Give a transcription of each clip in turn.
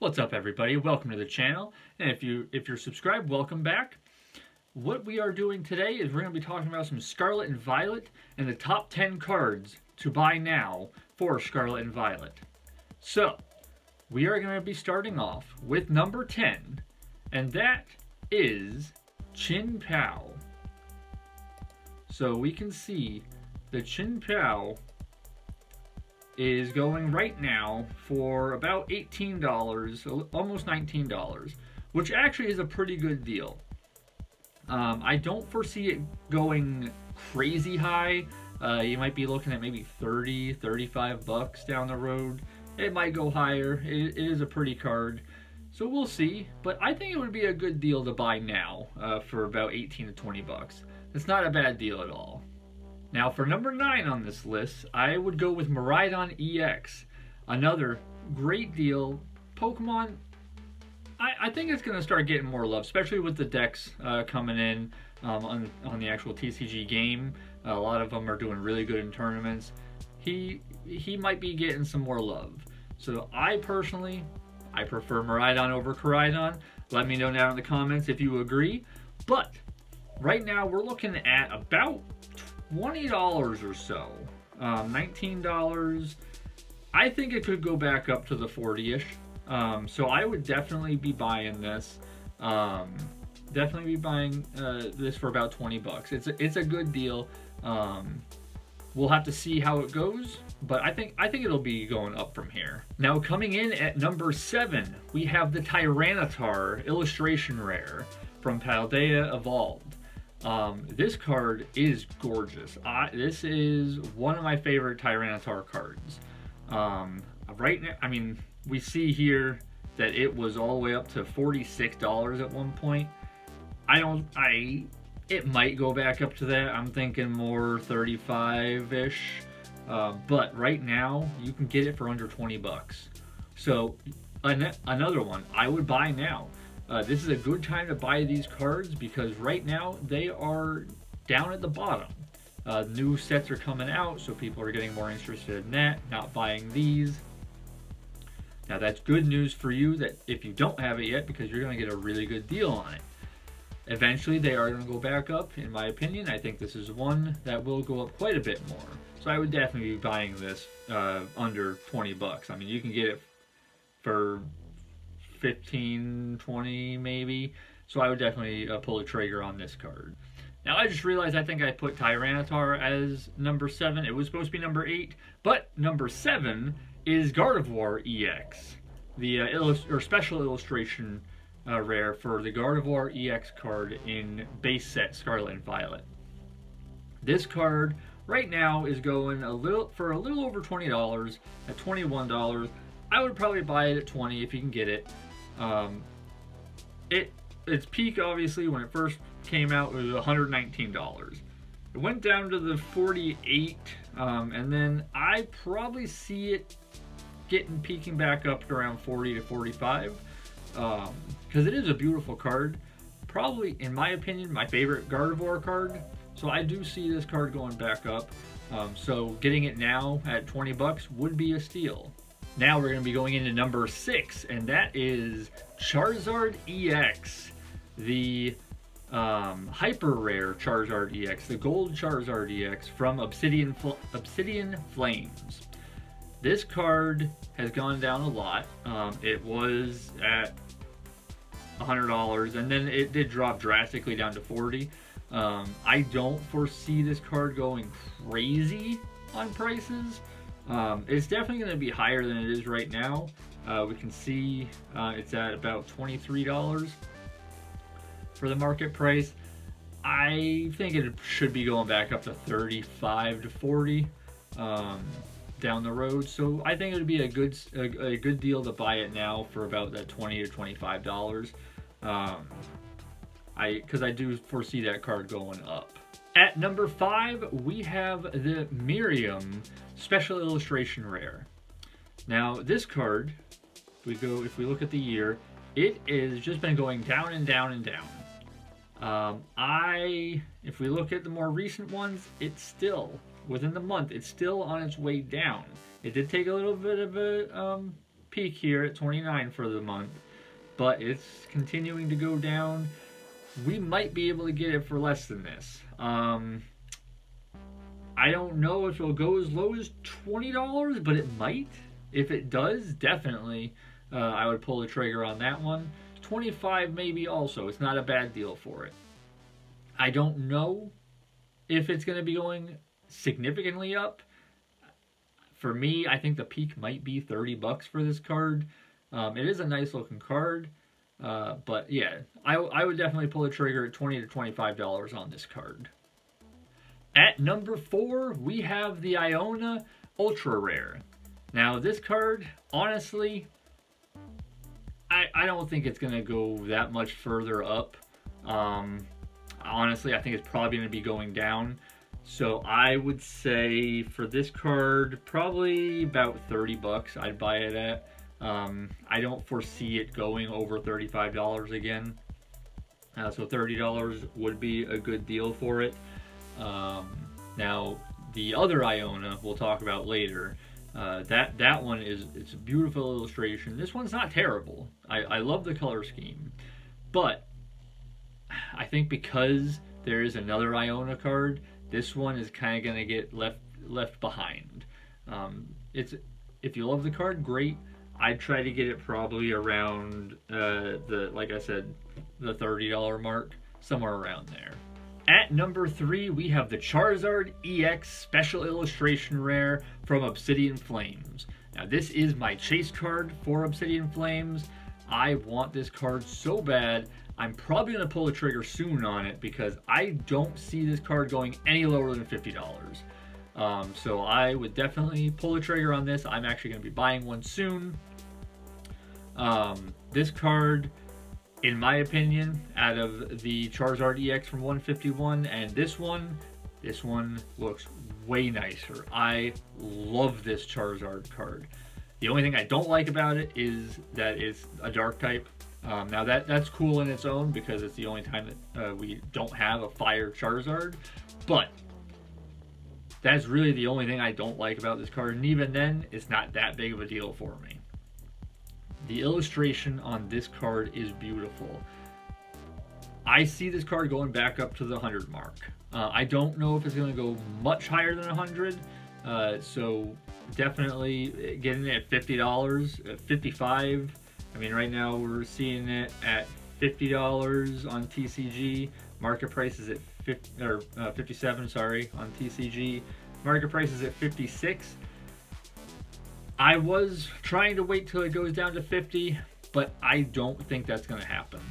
What's up, everybody? Welcome to the channel, and if you're subscribed, welcome back. What we are doing today is we're going to be talking about some Scarlet and Violet and the top 10 cards to buy now for Scarlet and Violet. So, we are going to be starting off with number 10, and that is Chin Pao. So we can see the Chin Pao is going right now for about $18, almost $19, which actually is a pretty good deal. I don't foresee it going crazy high. You might be looking at maybe 30, 35 bucks down the road. It might go higher. It is a pretty card, so we'll see. But I think it would be a good deal to buy now for about 18 to 20 bucks. It's not a bad deal at all. Now for number 9 on this list, I would go with Miraidon EX. Another great deal. Pokemon, I think it's going to start getting more love, especially with the decks coming in on the actual TCG game. A lot of them are doing really good in tournaments. He might be getting some more love. So I personally prefer Miraidon over Koraidon. Let me know down in the comments if you agree. But right now we're looking at about $20 or so, $19. I think it could go back up to the 40-ish. So I would definitely be buying this. Definitely be buying this for about 20 bucks. It's a good deal. We'll have to see how it goes, but I think it'll be going up from here. Now coming in at number 7, we have the Tyranitar illustration rare from Paldea Evolved. This card is gorgeous. This is one of my favorite Tyranitar cards. Right now, I mean, we see here that it was all the way up to $46 at one point. It might go back up to that. I'm thinking more 35-ish. But right now, you can get it for under 20 bucks. So, another one I would buy now. This is a good time to buy these cards because right now they are down at the bottom. New sets are coming out, so people are getting more interested in that, not buying these. Now that's good news for you that if you don't have it yet, because you're going to get a really good deal on it. Eventually they are going to go back up, in my opinion. I think this is one that will go up quite a bit more. So I would definitely be buying this under 20 bucks. I mean, you can get it for 15, 20 maybe. So I would definitely pull the trigger on this card. Now I just realized I think I put Tyranitar as number 7. It was supposed to be number 8, but number 7 is Gardevoir EX, the special illustration rare for the Gardevoir EX card in base set Scarlet and Violet. This card right now is going for a little over $20 at $21. I would probably buy it at 20 if you can get it. Its peak, obviously, when it first came out, was $119. It went down to the 48, and then I probably see it peaking back up to around 40 to 45, because it is a beautiful card. Probably, in my opinion, my favorite Gardevoir card. So I do see this card going back up. So getting it now at 20 bucks would be a steal. Now we're going to be going into number 6, and that is Charizard EX, the hyper rare Charizard EX, the gold Charizard EX from Obsidian Flames. This card has gone down a lot. It was at $100, and then it did drop drastically down to 40. I don't foresee this card going crazy on prices. It's definitely going to be higher than it is right now. We can see it's at about $23 for the market price. I think it should be going back up to 35 to 40 down the road. So I think it would be a good deal to buy it now for about that $20 to $25. Because I do foresee that card going up. At number 5, we have the Miriam Special Illustration Rare. Now, this card, if we look at the year, it has just been going down and down and down. If we look at the more recent ones, it's still, within the month, it's still on its way down. It did take a little bit of a peak here at 29 for the month, but it's continuing to go down. We might be able to get it for less than this. I don't know if it'll go as low as $20, but it might. If it does, definitely, I would pull the trigger on that one. 25 maybe also. It's not a bad deal for it. I don't know if it's going to be going significantly up. For me, I think the peak might be $30 for this card. It is a nice looking card, but yeah, I would definitely pull the trigger at $20 to $25 on this card. At number 4, we have the Iona Ultra Rare. Now, this card, honestly, I don't think it's going to go that much further up. Honestly, I think it's probably going to be going down. So I would say for this card, probably about $30 I'd buy it at. I don't foresee it going over $35 again. So $30 would be a good deal for it. Now, the other Iona we'll talk about later. That one it's a beautiful illustration. This one's not terrible. I love the color scheme, but I think because there is another Iona card, this one is kind of gonna get left behind. If you love the card, great. I'd try to get it probably around like I said, the $30 mark, somewhere around there. At number 3, we have the Charizard EX Special Illustration Rare from Obsidian Flames. Now, this is my chase card for Obsidian Flames. I want this card so bad. I'm probably going to pull the trigger soon on it because I don't see this card going any lower than $50. So I would definitely pull the trigger on this. I'm actually going to be buying one soon. This card, in my opinion, out of the Charizard EX from 151 and this one looks way nicer. I love this Charizard card. The only thing I don't like about it is that it's a dark type. Now that's cool in its own because it's the only time that we don't have a fire Charizard, but that's really the only thing I don't like about this card, and even then, it's not that big of a deal for me. The illustration on this card is beautiful. I see this card going back up to the 100 mark. I don't know if it's going to go much higher than 100, so definitely getting it at $50, at $55. I mean, right now we're seeing it at $50 on TCG. Market price is at 57, sorry, on TCG. Market price is at 56. I was trying to wait till it goes down to 50, but I don't think that's going to happen.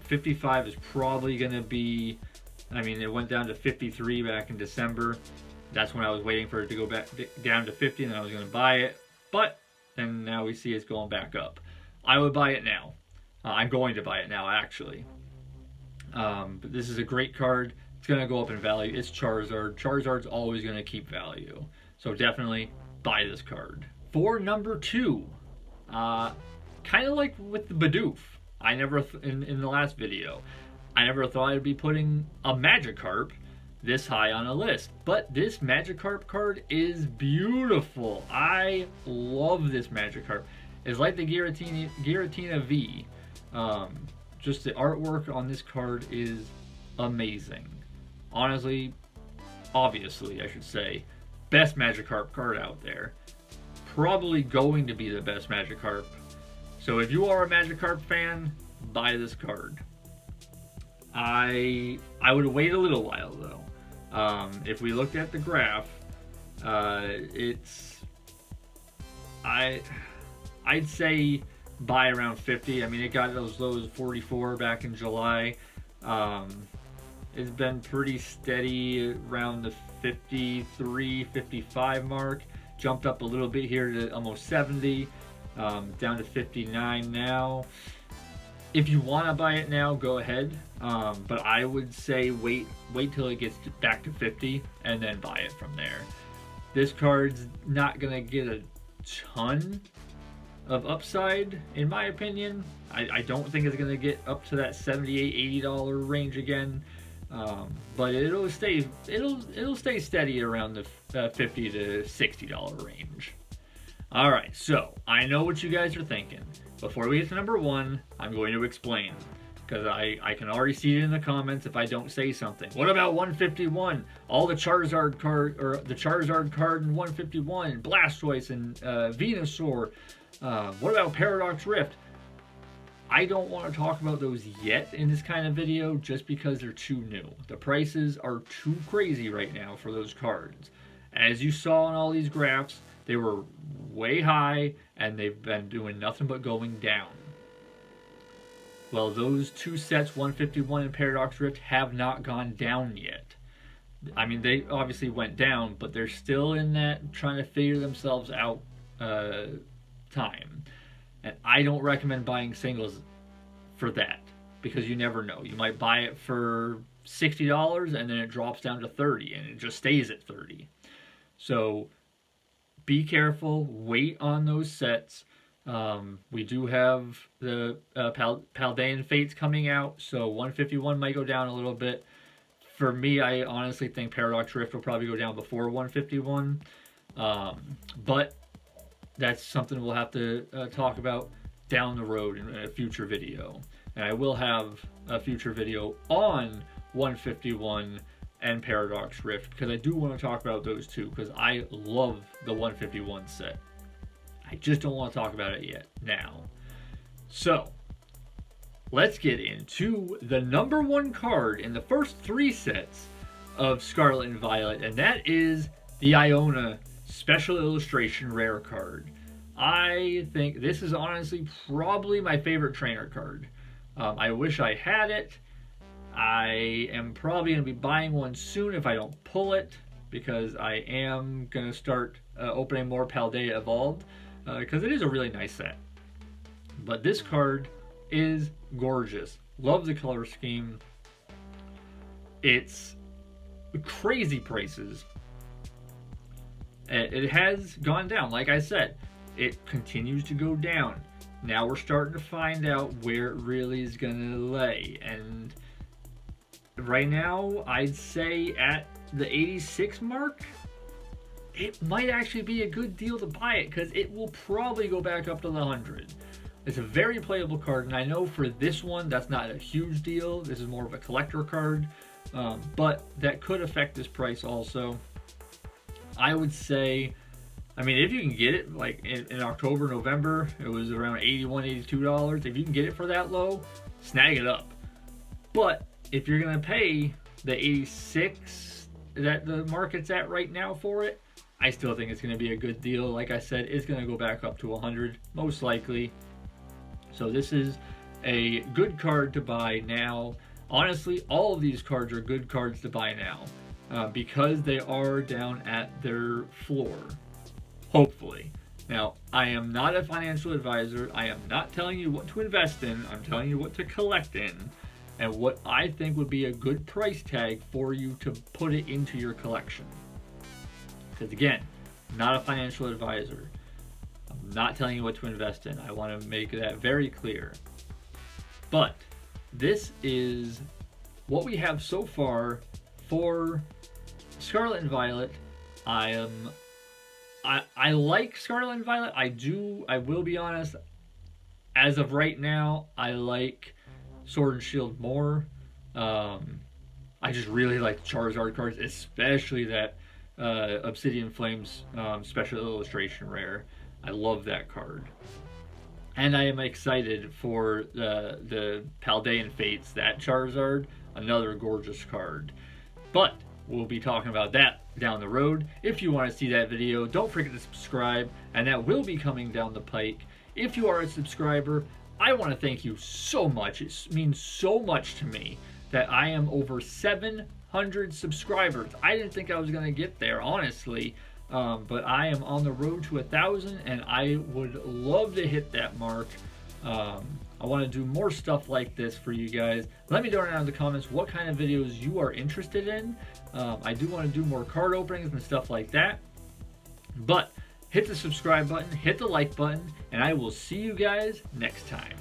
55 is probably going to be, I mean, it went down to 53 back in December. That's when I was waiting for it to go back down to 50, and then I was going to buy it. But then now we see it's going back up. I would buy it now. I'm going to buy it now, actually. But this is a great card. It's going to go up in value. It's Charizard. Charizard's always going to keep value. So definitely buy this card. For number 2, kind of like with the Bidoof, I never, in the last video, I never thought I'd be putting a Magikarp this high on a list. But this Magikarp card is beautiful. I love this Magikarp. It's like the Giratina V. Just the artwork on this card is amazing. Honestly, obviously, I should say, best Magikarp card out there. Probably going to be the best Magikarp. So if you are a Magikarp fan, buy this card. I would wait a little while though. If we looked at the graph, I'd say buy around 50. I mean, it got as low as 44 back in July. It's been pretty steady around the 53, 55 mark. Jumped up a little bit here to almost 70, down to 59 now. If you want to buy it now, go ahead. But I would say wait till it gets back to 50 and then buy it from there. This card's not going to get a ton of upside, in my opinion. I don't think it's going to get up to that $78, $80 range again. But it'll stay steady around the $50 to $60 range. Alright, so I know what you guys are thinking. Before we get to number 1, I'm going to explain. Because I can already see it in the comments if I don't say something. What about 151? All the Charizard card, or the Charizard card in 151, Blastoise and Venusaur. What about Paradox Rift? I don't want to talk about those yet in this kind of video just because they're too new. The prices are too crazy right now for those cards. As you saw in all these graphs, they were way high and they've been doing nothing but going down. Well, those two sets, 151 and Paradox Rift, have not gone down yet. I mean, they obviously went down, but they're still in that trying to figure themselves out time. And I don't recommend buying singles for that, because you never know. You might buy it for $60 and then it drops down to $30 and it just stays at $30. So be careful, wait on those sets. We do have the Paldean Fates coming out, so 151 might go down a little bit. For me, I honestly think Paradox Rift will probably go down before 151. But that's something we'll have to talk about down the road in a future video. And I will have a future video on 151 and Paradox Rift, because I do want to talk about those two, because I love the 151 set. I just don't want to talk about it yet now. So, let's get into the number 1 card in the first 3 sets of Scarlet and Violet, and that is the Iona Special Illustration Rare card. I think this is honestly probably my favorite trainer card. I wish I had it. I am probably going to be buying one soon if I don't pull it, because I am going to start opening more Paldea Evolved, because it is a really nice set. But this card is gorgeous. Love the color scheme. It's crazy prices. It has gone down, like I said. It continues to go down. Now we're starting to find out where it really is going to lay. And right now, I'd say at the 86 mark, it might actually be a good deal to buy it, because it will probably go back up to the 100. It's a very playable card, and I know for this one, that's not a huge deal. This is more of a collector card, but that could affect this price also. I would say, I mean, if you can get it, like in October, November, it was around $81, $82. If you can get it for that low, snag it up. But if you're going to pay the 86 that the market's at right now for it, I still think it's going to be a good deal. Like I said, it's going to go back up to 100, most likely. So this is a good card to buy now. Honestly, all of these cards are good cards to buy now, because they are down at their floor, hopefully. Now, I am not a financial advisor. I am not telling you what to invest in. I'm telling you what to collect in, and what I think would be a good price tag for you to put it into your collection. Because again, not a financial advisor. I'm not telling you what to invest in. I want to make that very clear. But this is what we have so far for Scarlet and Violet. I like Scarlet and Violet. I will be honest, as of right now, I like Sword and Shield more. I just really like Charizard cards, especially that Obsidian Flames Special Illustration Rare. I love that card. And I am excited for the Paldean Fates, that Charizard, another gorgeous card. But we'll be talking about that down the road. If you want to see that video, don't forget to subscribe, and that will be coming down the pike. If you are a subscriber, I want to thank you so much. It means so much to me that I am over 700 subscribers. I didn't think I was going to get there, honestly, but I am on the road to 1,000, and I would love to hit that mark. I want to do more stuff like this for you guys. Let me know down in the comments what kind of videos you are interested in. I do want to do more card openings and stuff like that. But hit the subscribe button, hit the like button, and I will see you guys next time.